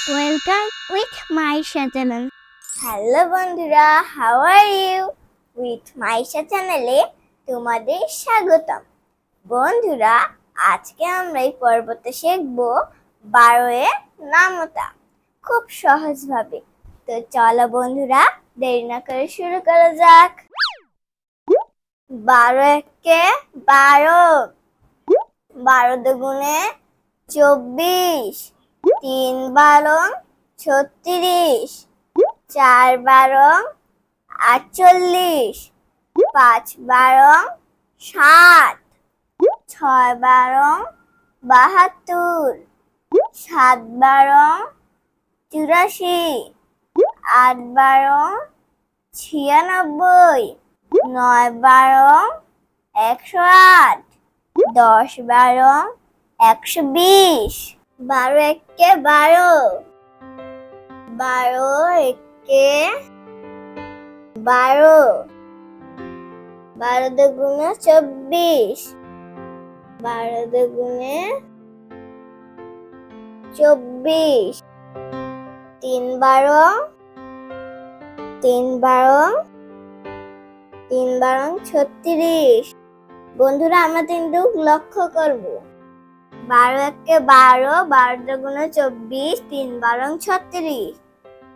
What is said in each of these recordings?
Welcome with my channel. Hello বন্ধুরা, how are you? With Maisha চ্যানেলে তোমাদের স্বাগতম। বন্ধুরা, আজকে আমরা এই পর্বতে শিখব 12 এর নামতা খুব সহজভাবে। তো চলো বন্ধুরা, দেরি না করে শুরু করা যাক। 12 একে 12, 12 দুগুণে 24, 3 12 36, 4 12 48, 5 12 60, 6 12 72, 7 12 84, 8 12 96, 9 12 108, 10 12 120। 12 একে 12, 12 একে 12, 12 দুগুণে 24, 12 দুগুণে 24, 3 12 3 12 3 12 36। বন্ধুরা, আমরা কিন্তু লক্ষ্য করব। 12 একে 12, 12 দুগুণে 24, 3 12 36,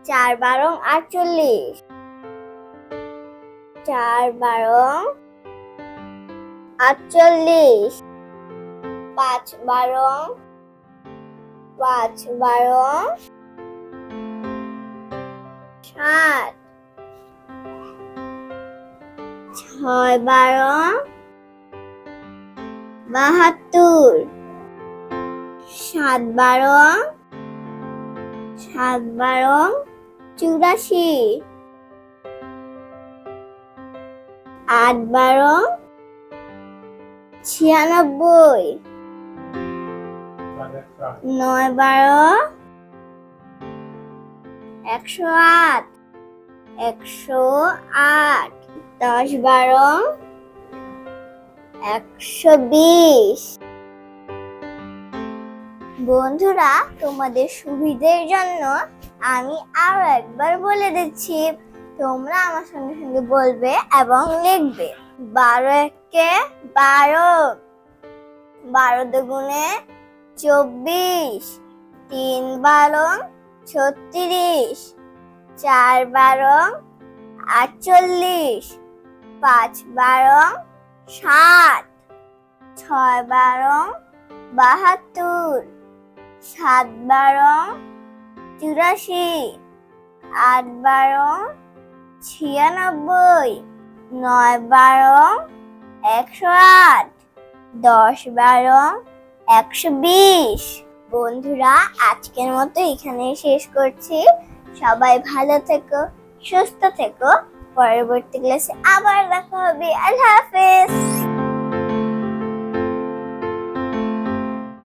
4 12 48, 4 12 48, 5 12 5 12 60, 6 12 72, 7 12 7 12 84, 8 12 96, 9 12 108, 108, 10 12 120। বন্ধুরা, তোমাদের সুবিধার জন্য আমি আরো একবার বলে দিচ্ছি, তোমরা আমার সঙ্গে সঙ্গে বলবে এবং লিখবে। 12 একে 12, 12 দুগুণে 24, 3 12 36, 4 12 48, 5 12 60, 6 12 72, 7 12 84, 8 12 96, 9 12 108, 10 12 120। বন্ধুরা, আজকের মতো এখানেই শেষ করছি। সবাই ভালো থেকো, সুস্থ থেকো। পরবর্তী ক্লাসে আবার দেখা হবে। আল্লাহ হাফেজ।